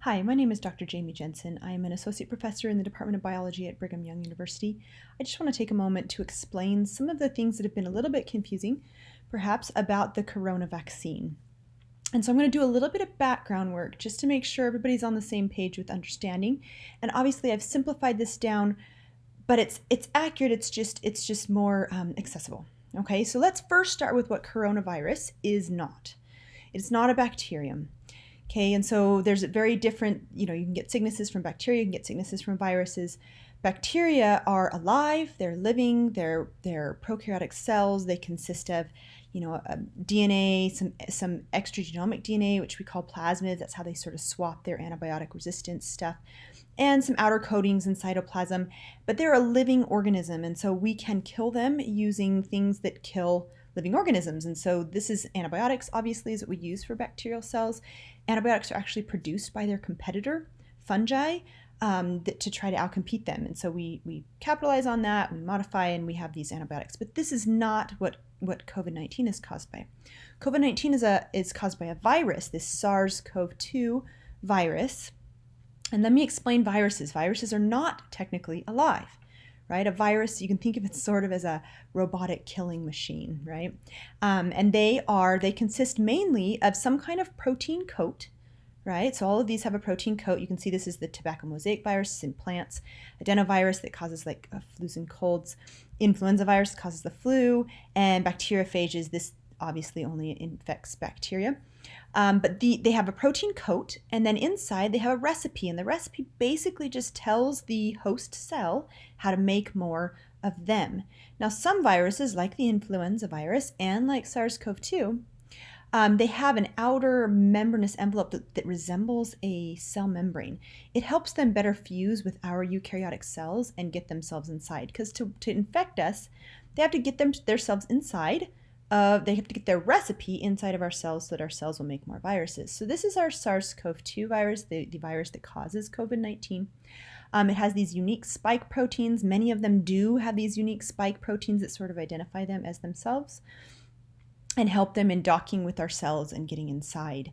Hi, my name is Dr. Jamie Jensen. I am an associate professor in the Department of Biology at Brigham Young University. I just want to take a moment to explain some of the things that have been a little bit confusing, perhaps, about the corona vaccine. And so I'm going to do a little bit of background work just to make sure everybody's on the same page with understanding. And obviously I've simplified this down, but it's accurate, it's just more accessible. Okay, so let's first start with what coronavirus is not. It's not a bacterium. Okay, and so there's a very different, you can get sicknesses from bacteria, you can get sicknesses from viruses. Bacteria are alive, they're living, they're prokaryotic cells. They consist of, DNA, some extra genomic DNA, which we call plasmids. That's how they sort of swap their antibiotic resistance stuff, and some outer coatings in cytoplasm. But they're a living organism, and so we can kill them using things that kill living organisms. And so this is antibiotics, obviously, is what we use for bacterial cells. Antibiotics are actually produced by their competitor, fungi, to try to outcompete them. And so we capitalize on that, we modify, and we have these antibiotics. But this is not what COVID-19 is caused by. COVID-19 is caused by a virus, this SARS-CoV-2 virus. And let me explain viruses. Viruses are not technically alive, right? A virus, you can think of it sort of as a robotic killing machine, right? And they consist mainly of some kind of protein coat, right? So all of these have a protein coat. You can see this is the tobacco mosaic virus in plants, adenovirus that causes flus and colds, influenza virus that causes the flu, and bacteriophages. This obviously only infects bacteria. But they have a protein coat, and then inside they have a recipe, and the recipe basically just tells the host cell how to make more of them. Now, some viruses, like the influenza virus and like SARS-CoV-2, they have an outer membranous envelope that resembles a cell membrane. It helps them better fuse with our eukaryotic cells and get themselves inside, because to infect us, they have to get their cells inside. They have to get their recipe inside of our cells so that our cells will make more viruses. So this is our SARS-CoV-2 virus, the virus that causes COVID-19. It has these unique spike proteins. Many of them do have these unique spike proteins that sort of identify them as themselves and help them in docking with our cells and getting inside.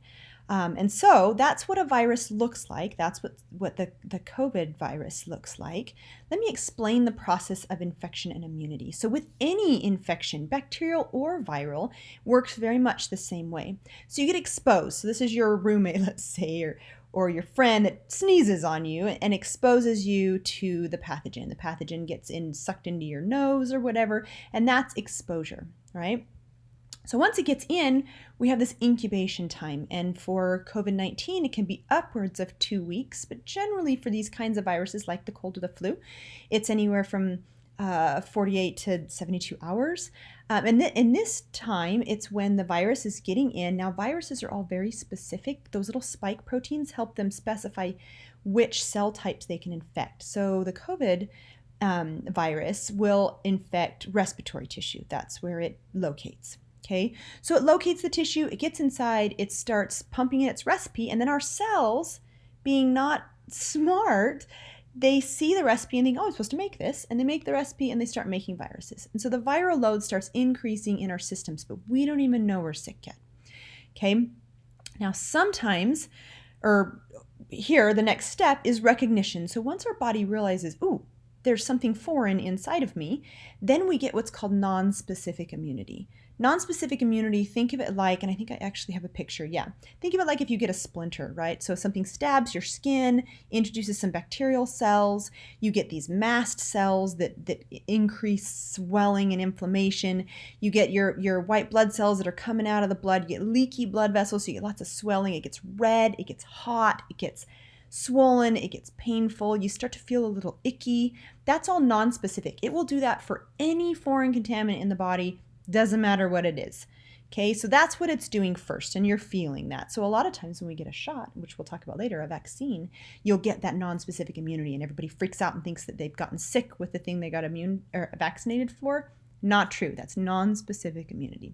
And so that's what a virus looks like. That's what the COVID virus looks like. Let me explain the process of infection and immunity. So with any infection, bacterial or viral, works very much the same way. So you get exposed. So this is your roommate, let's say, or your friend that sneezes on you and exposes you to the pathogen. The pathogen gets sucked into your nose or whatever, and that's exposure, right? So once it gets in, we have this incubation time, and for COVID-19, it can be upwards of 2 weeks, but generally for these kinds of viruses like the cold or the flu, it's anywhere from 48 to 72 hours. And in this time, it's when the virus is getting in. Now, viruses are all very specific. Those little spike proteins help them specify which cell types they can infect. So the COVID virus will infect respiratory tissue. That's where it locates. Okay, so it locates the tissue, it gets inside, it starts pumping in its recipe, and then our cells, being not smart, they see the recipe and think, oh, I'm supposed to make this, and they make the recipe and they start making viruses. And so the viral load starts increasing in our systems, but we don't even know we're sick yet. Okay, now sometimes, or here, the next step is recognition. So once our body realizes, ooh, there's something foreign inside of me, then we get what's called non-specific immunity. Non-specific immunity, think of it like, and I think I actually have a picture, yeah. Think of it like if you get a splinter, right? So something stabs your skin, introduces some bacterial cells, you get these mast cells that increase swelling and inflammation, you get your white blood cells that are coming out of the blood, you get leaky blood vessels, so you get lots of swelling, it gets red, it gets hot, it gets swollen, it gets painful, you start to feel a little icky. That's all non-specific. It will do that for any foreign contaminant in the body, doesn't matter what it is. Okay, so that's what it's doing first, and you're feeling that. So a lot of times when we get a shot, which we'll talk about later, a vaccine, you'll get that non-specific immunity, and everybody freaks out and thinks that they've gotten sick with the thing they got vaccinated for. Not true. That's non-specific immunity.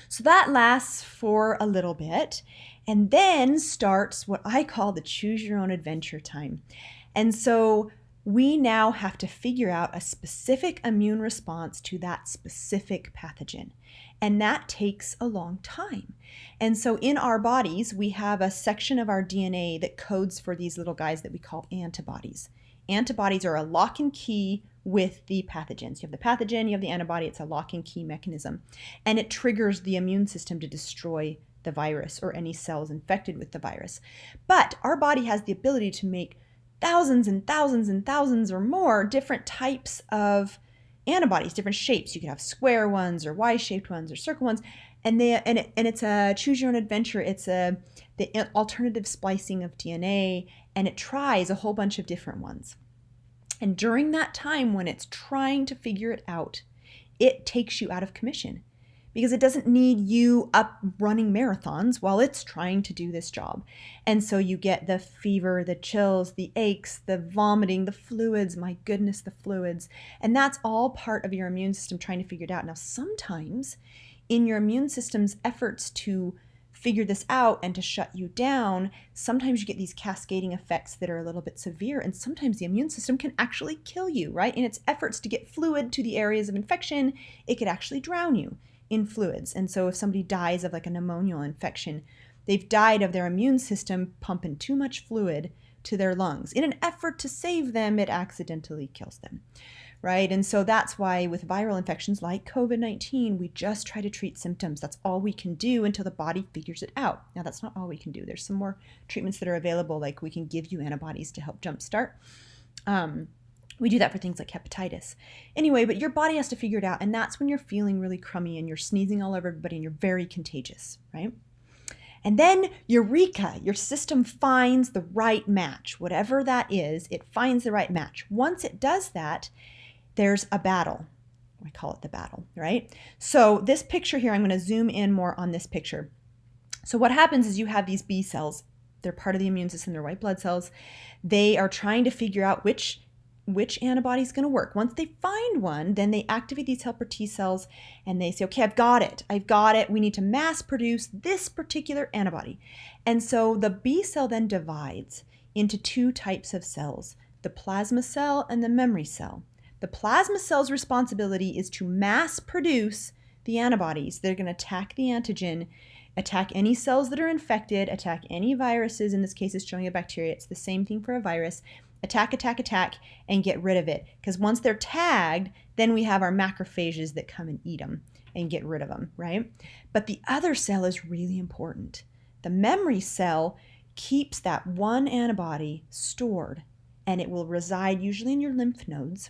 So that lasts for a little bit, and then starts what I call the choose your own adventure time. And so we now have to figure out a specific immune response to that specific pathogen. And that takes a long time. And so in our bodies, we have a section of our DNA that codes for these little guys that we call antibodies. Antibodies are a lock and key with the pathogens. You have the pathogen, you have the antibody, it's a lock and key mechanism. And it triggers the immune system to destroy the virus or any cells infected with the virus. But our body has the ability to make thousands and thousands and thousands or more different types of antibodies, different shapes. You could have square ones or Y-shaped ones or circle ones, and it's a choose your own adventure. It's the alternative splicing of DNA, and it tries a whole bunch of different ones. And during that time when it's trying to figure it out, it takes you out of commission, because it doesn't need you up running marathons while it's trying to do this job. And so you get the fever, the chills, the aches, the vomiting, the fluids, my goodness, the fluids. And that's all part of your immune system trying to figure it out. Now, sometimes in your immune system's efforts to figure this out and to shut you down, sometimes you get these cascading effects that are a little bit severe, and sometimes the immune system can actually kill you, right? In its efforts to get fluid to the areas of infection, it could actually drown you in fluids. And so if somebody dies of like a pneumonial infection, they've died of their immune system pumping too much fluid to their lungs. In an effort to save them, it accidentally kills them, right? And so that's why with viral infections like COVID-19, we just try to treat symptoms. That's all we can do until the body figures it out. Now, that's not all we can do. There's some more treatments that are available, like we can give you antibodies to help jumpstart. We do that for things like hepatitis. Anyway, but your body has to figure it out, and that's when you're feeling really crummy and you're sneezing all over everybody and you're very contagious, right? And then, eureka, your system finds the right match. Whatever that is, it finds the right match. Once it does that, there's a battle. I call it the battle, right? So this picture here, I'm going to zoom in more on this picture. So what happens is you have these B cells. They're part of the immune system. They're white blood cells. They are trying to figure out which antibody is going to work. Once they find one, then they activate these helper T cells and they say, okay, I've got it. We need to mass produce this particular antibody. And so the B cell then divides into two types of cells, the plasma cell and the memory cell. The plasma cell's responsibility is to mass produce the antibodies. They're going to attack the antigen, attack any cells that are infected, attack any viruses. In this case, it's showing a bacteria. It's the same thing for a virus. Attack, and get rid of it. Because once they're tagged, then we have our macrophages that come and eat them and get rid of them, right? But the other cell is really important. The memory cell keeps that one antibody stored, and it will reside usually in your lymph nodes.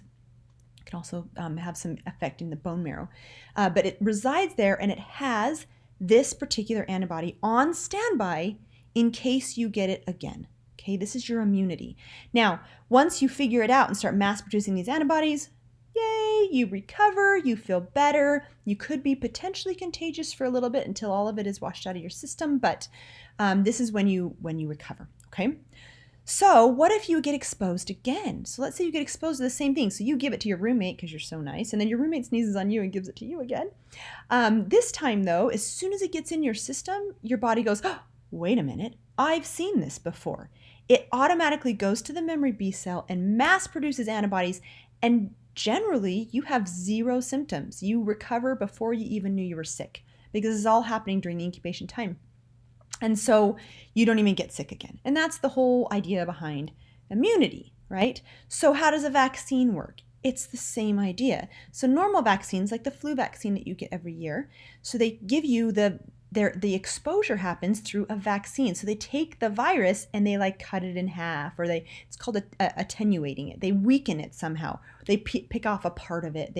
It can also have some effect in the bone marrow. But it resides there, and it has this particular antibody on standby in case you get it again. Okay, this is your immunity. Now, once you figure it out and start mass producing these antibodies, yay, you recover, you feel better. You could be potentially contagious for a little bit until all of it is washed out of your system, but this is when you recover, okay? So what if you get exposed again? So let's say you get exposed to the same thing. So you give it to your roommate because you're so nice, and then your roommate sneezes on you and gives it to you again. This time though, as soon as it gets in your system, your body goes, oh, wait a minute, I've seen this before. It automatically goes to the memory B cell and mass produces antibodies, and generally you have zero symptoms. You recover before you even knew you were sick, because it's all happening during the incubation time. And so you don't even get sick again. And that's the whole idea behind immunity, right? So how does a vaccine work? It's the same idea. So normal vaccines, like the flu vaccine that you get every year, so they give you the exposure happens through a vaccine. So they take the virus and they like cut it in half, or it's called attenuating it. They weaken it somehow. They pick off a part of it,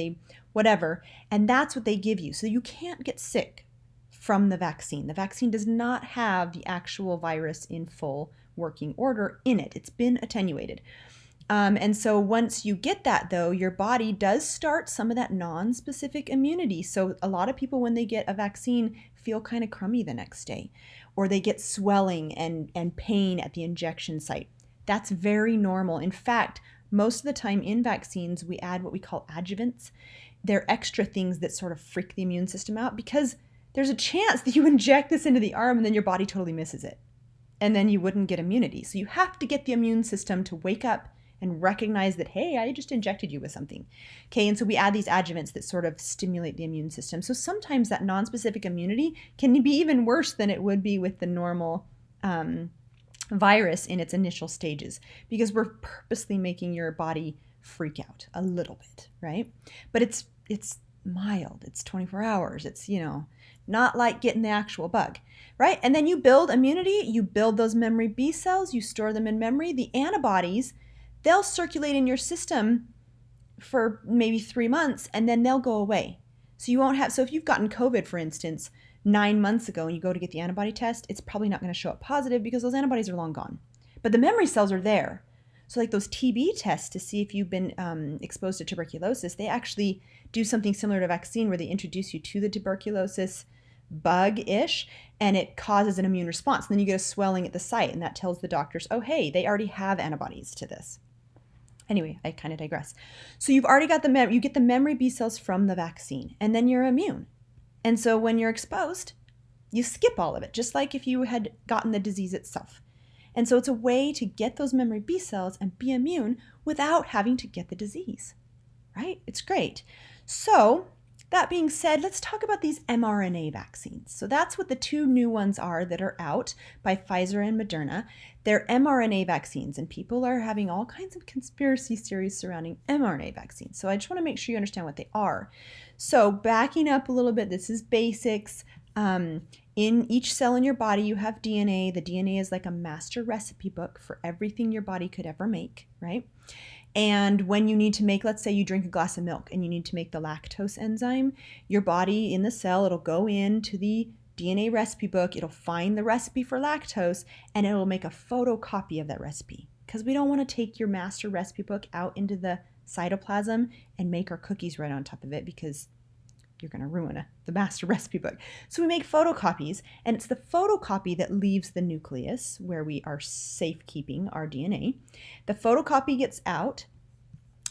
whatever. And that's what they give you. So you can't get sick from the vaccine. The vaccine does not have the actual virus in full working order in it. It's been attenuated. And so once you get that, though, your body does start some of that non-specific immunity. So a lot of people, when they get a vaccine, feel kind of crummy the next day, or they get swelling and pain at the injection site. That's very normal. In fact, most of the time in vaccines, we add what we call adjuvants. They're extra things that sort of freak the immune system out, because there's a chance that you inject this into the arm and then your body totally misses it, and then you wouldn't get immunity. So you have to get the immune system to wake up and recognize that, hey, I just injected you with something. Okay, and so we add these adjuvants that sort of stimulate the immune system. So sometimes that nonspecific immunity can be even worse than it would be with the normal virus in its initial stages, because we're purposely making your body freak out a little bit, right? But it's mild. It's 24 hours. It's, not like getting the actual bug, right? And then you build immunity, you build those memory B cells, you store them in memory. The antibodies, they'll circulate in your system for maybe 3 months and then they'll go away. So you won't have, so if you've gotten COVID, for instance, 9 months ago and you go to get the antibody test, it's probably not going to show up positive because those antibodies are long gone. But the memory cells are there. So like those TB tests to see if you've been exposed to tuberculosis, they actually do something similar to vaccine where they introduce you to the tuberculosis bug-ish and it causes an immune response. And then you get a swelling at the site and that tells the doctors, oh, hey, they already have antibodies to this. Anyway, I kind of digress. So you've already got you get the memory B cells from the vaccine and then you're immune. And so when you're exposed, you skip all of it, just like if you had gotten the disease itself. And so it's a way to get those memory B cells and be immune without having to get the disease, right? It's great. So that being said, let's talk about these mRNA vaccines. So that's what the two new ones are that are out by Pfizer and Moderna. They're mRNA vaccines, and people are having all kinds of conspiracy theories surrounding mRNA vaccines. So I just want to make sure you understand what they are. So backing up a little bit, this is basics. In each cell in your body, you have DNA. The DNA is like a master recipe book for everything your body could ever make, right? And when you need to make, let's say you drink a glass of milk and you need to make the lactose enzyme, your body in the cell, it'll go into the DNA recipe book, it'll find the recipe for lactose, and it'll make a photocopy of that recipe. Because we don't want to take your master recipe book out into the cytoplasm and make our cookies right on top of it, because you're going to ruin the master recipe book. So we make photocopies, and it's the photocopy that leaves the nucleus where we are safekeeping our DNA. The photocopy gets out,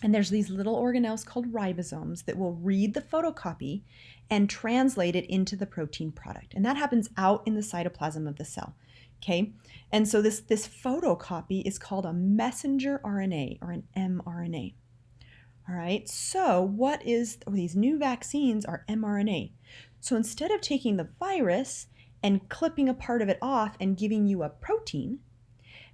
and there's these little organelles called ribosomes that will read the photocopy and translate it into the protein product. And that happens out in the cytoplasm of the cell. Okay? And so this photocopy is called a messenger RNA or an mRNA. All right, so these new vaccines are mRNA. So instead of taking the virus and clipping a part of it off and giving you a protein,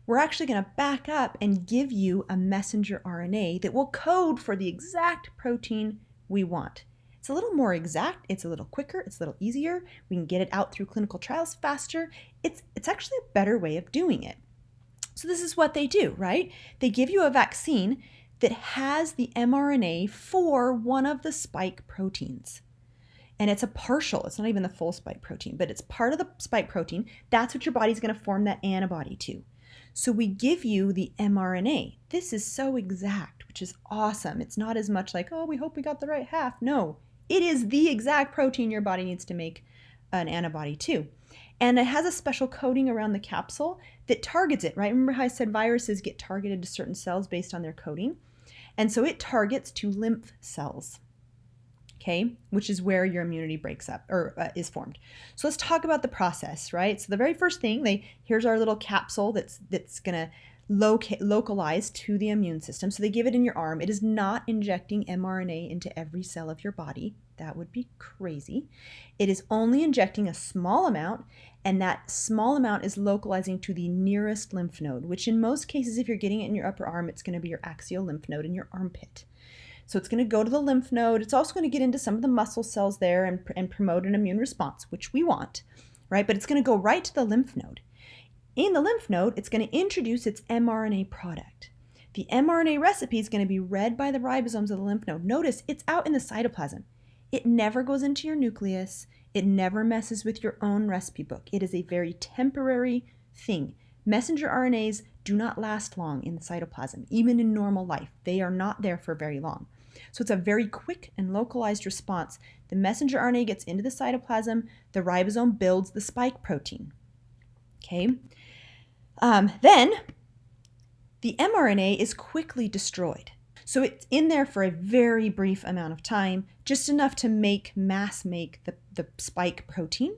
we're actually going to back up and give you a messenger RNA that will code for the exact protein we want. It's a little more exact, it's a little quicker, it's a little easier. We can get it out through clinical trials faster. It's actually a better way of doing it. So this is what they do, right? They give you a vaccine that has the mRNA for one of the spike proteins. And it's a partial, it's not even the full spike protein, but it's part of the spike protein. That's what your body's going to form that antibody to. So we give you the mRNA. This is so exact, which is awesome. It's not as much like, oh, we hope we got the right half. No, it is the exact protein your body needs to make an antibody to. And it has a special coating around the capsule that targets it, right? Remember how I said viruses get targeted to certain cells based on their coating? And so it targets to lymph cells, okay, which is where your immunity breaks up or is formed. So let's talk about the process, right? So the very first thing, here's our little capsule that's going to localize to the immune system. So they give it in your arm. It is not injecting mRNA into every cell of your body. That would be crazy. It is only injecting a small amount, and that small amount is localizing to the nearest lymph node, which in most cases, if you're getting it in your upper arm, it's going to be your axial lymph node in your armpit. So it's going to go to the lymph node. It's also going to get into some of the muscle cells there and promote an immune response, which we want, right? But it's going to go right to the lymph node. In the lymph node, it's going to introduce its mRNA product. The mRNA recipe is going to be read by the ribosomes of the lymph node. Notice it's out in the cytoplasm. It never goes into your nucleus. It never messes with your own recipe book. It is a very temporary thing. Messenger RNAs do not last long in the cytoplasm, even in normal life. They are not there for very long. So it's a very quick and localized response. The messenger RNA gets into the cytoplasm. The ribosome builds the spike protein. Okay. Then the mRNA is quickly destroyed. So it's in there for a very brief amount of time, just enough to mass make the spike protein.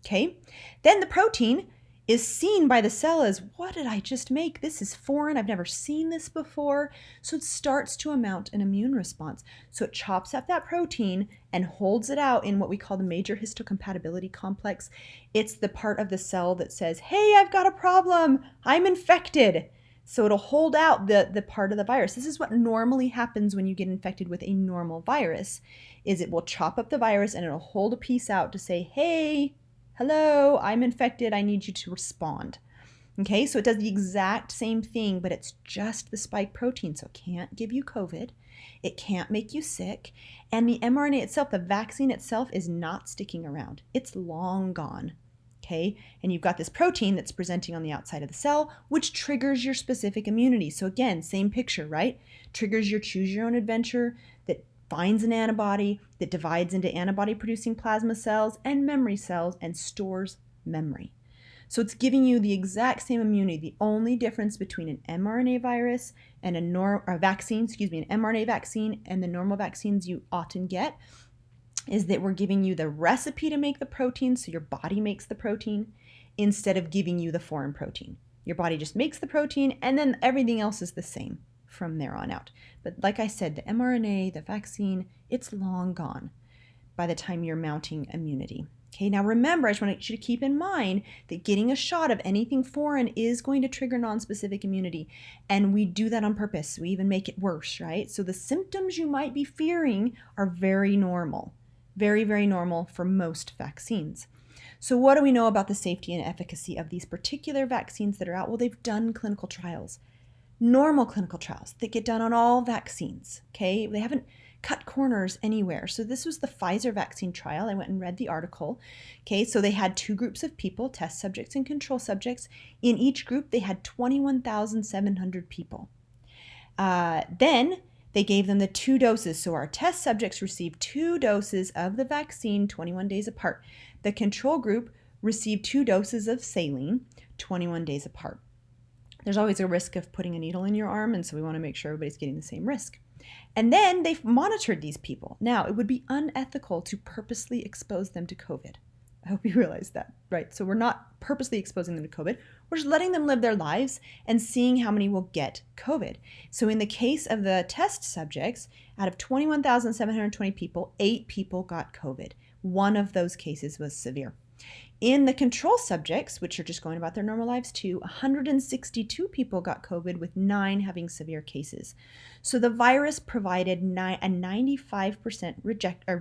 Okay. Then the protein is seen by the cell as, what did I just make? This is foreign. I've never seen this before. So it starts to mount an immune response. So it chops up that protein and holds it out in what we call the major histocompatibility complex. It's the part of the cell that says, hey, I've got a problem. I'm infected. So it'll hold out the part of the virus. This is what normally happens when you get infected with a normal virus, is it will chop up the virus and it'll hold a piece out to say, hey, hello, I'm infected. I need you to respond. Okay, so it does the exact same thing, but it's just the spike protein. So it can't give you COVID. It can't make you sick. And the mRNA itself, the vaccine itself, is not sticking around. It's long gone. Okay, and you've got this protein that's presenting on the outside of the cell, which triggers your specific immunity. So again, same picture, right? Triggers your choose your own adventure that finds an antibody that divides into antibody-producing plasma cells and memory cells and stores memory. So it's giving you the exact same immunity. The only difference between an mRNA virus and an mRNA vaccine and the normal vaccines you often get is that we're giving you the recipe to make the protein, so your body makes the protein, instead of giving you the foreign protein. Your body just makes the protein, and then everything else is the same from there on out. But like I said, the mRNA, the vaccine, it's long gone by the time you're mounting immunity. Okay, now remember, I just want you to keep in mind that getting a shot of anything foreign is going to trigger nonspecific immunity. And we do that on purpose. We even make it worse, right? So the symptoms you might be fearing are very normal. Very, very normal for most vaccines. So what do we know about the safety and efficacy of these particular vaccines that are out? Well, they've done clinical trials. Normal clinical trials that get done on all vaccines, okay? They haven't cut corners anywhere. So this was the Pfizer vaccine trial. I went and read the article. Okay, so they had two groups of people, test subjects and control subjects. In each group, they had 21,700 people. Then they gave them the 2 doses. So our test subjects received 2 doses of the vaccine 21 days apart. The control group received 2 doses of saline 21 days apart. There's always a risk of putting a needle in your arm, and so we want to make sure everybody's getting the same risk. And then they've monitored these people. Now, it would be unethical to purposely expose them to COVID. I hope you realize that, right? So we're not purposely exposing them to COVID. We're just letting them live their lives and seeing how many will get COVID. So in the case of the test subjects, out of 21,720 people, 8 people got COVID. One of those cases was severe. In the control subjects, which are just going about their normal lives too, 162 people got COVID, with 9 having severe cases. So the virus provided a 95%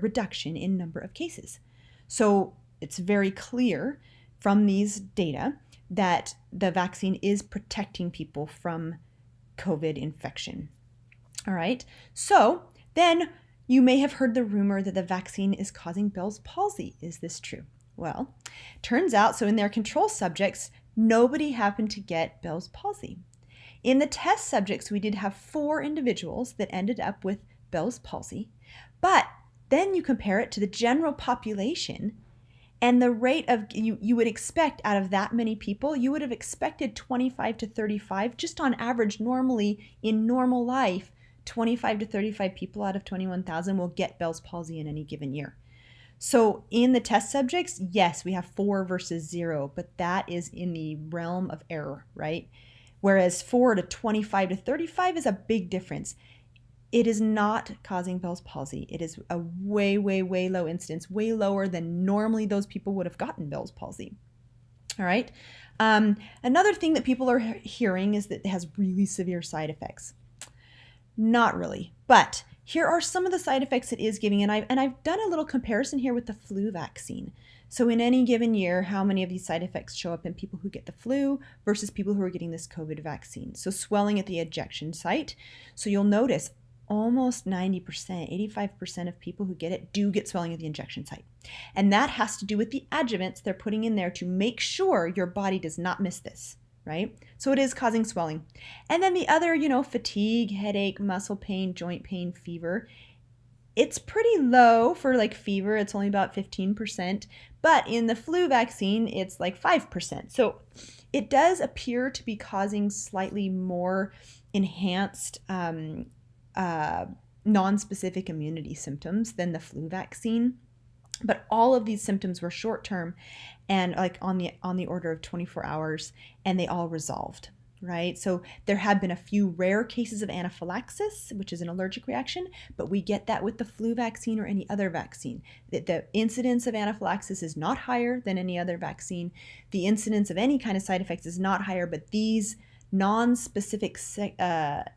reduction in number of cases. So it's very clear from these data that the vaccine is protecting people from COVID infection. All right, so then you may have heard the rumor that the vaccine is causing Bell's palsy. Is this true? Well, turns out, so in their control subjects, nobody happened to get Bell's palsy. In the test subjects, we did have 4 individuals that ended up with Bell's palsy, but then you compare it to the general population, and the rate of, you would expect out of that many people, you would have expected 25 to 35, just on average, normally in normal life, 25 to 35 people out of 21,000 will get Bell's palsy in any given year. So in the test subjects, yes, we have 4 versus 0, but that is in the realm of error, right? Whereas 4 to 25 to 35 is a big difference. It is not causing Bell's palsy. It is a way, way, way low incidence, way lower than normally those people would have gotten Bell's palsy. All right. Another thing that people are hearing is that it has really severe side effects. Not really, but here are some of the side effects it is giving, and I've done a little comparison here with the flu vaccine. So in any given year, how many of these side effects show up in people who get the flu versus people who are getting this COVID vaccine? So swelling at the injection site. So you'll notice almost 90%, 85% of people who get it do get swelling at the injection site. And that has to do with the adjuvants they're putting in there to make sure your body does not miss this, right? So it is causing swelling. And then the other, fatigue, headache, muscle pain, joint pain, fever. It's pretty low for like fever. It's only about 15%. But in the flu vaccine, it's like 5%. So it does appear to be causing slightly more enhanced non-specific immunity symptoms than the flu vaccine. But all of these symptoms were short-term. and like on the order of 24 hours, and they all resolved. Right? So there have been a few rare cases of anaphylaxis, which is an allergic reaction, but we get that with the flu vaccine or any other vaccine. The incidence of anaphylaxis is not higher than any other vaccine. The incidence of any kind of side effects is not higher, but these non-specific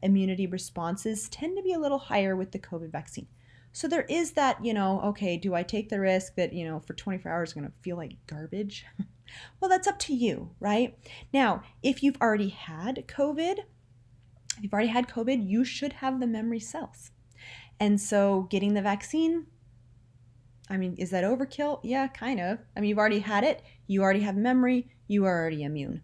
immunity responses tend to be a little higher with the COVID vaccine. So there is that, okay, do I take the risk that, for 24 hours I'm going to feel like garbage? Well, that's up to you, right? Now, if you've already had COVID, you should have the memory cells. And so getting the vaccine, I mean, is that overkill? Yeah, kind of. I mean, you've already had it, you already have memory, you are already immune.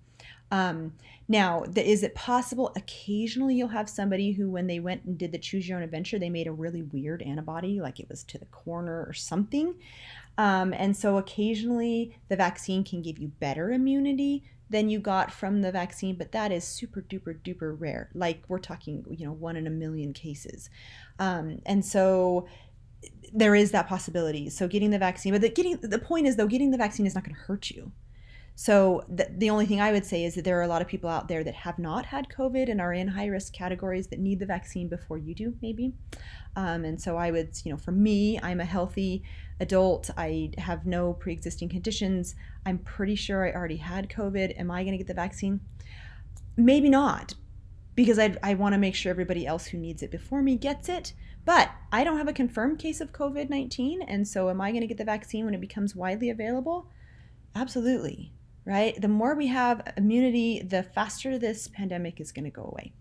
Now, is it possible occasionally you'll have somebody who, when they went and did the choose your own adventure, they made a really weird antibody, like it was to the corner or something. And so occasionally the vaccine can give you better immunity than you got from the vaccine, but that is super duper duper rare. Like we're talking, 1 in a million cases. And so there is that possibility. So getting the vaccine, but the point is though, getting the vaccine is not going to hurt you. So the only thing I would say is that there are a lot of people out there that have not had COVID and are in high risk categories that need the vaccine before you do, maybe. And so I would, for me, I'm a healthy adult. I have no pre-existing conditions. I'm pretty sure I already had COVID. Am I going to get the vaccine? Maybe not, because I want to make sure everybody else who needs it before me gets it. But I don't have a confirmed case of COVID-19. And so am I going to get the vaccine when it becomes widely available? Absolutely. Right? The more we have immunity, the faster this pandemic is going to go away.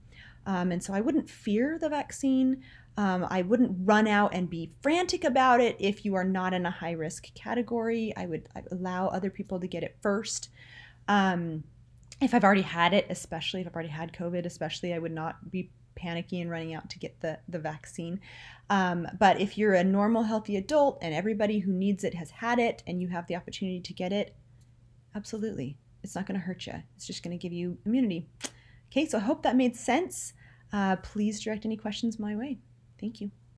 And so I wouldn't fear the vaccine. I wouldn't run out and be frantic about it if you are not in a high risk category. I'd allow other people to get it first. If I've already had it, especially if I've already had COVID, especially, I would not be panicky and running out to get the vaccine. But if you're a normal, healthy adult and everybody who needs it has had it and you have the opportunity to get it, absolutely. It's not going to hurt you. It's just going to give you immunity. Okay, so I hope that made sense. Please direct any questions my way. Thank you.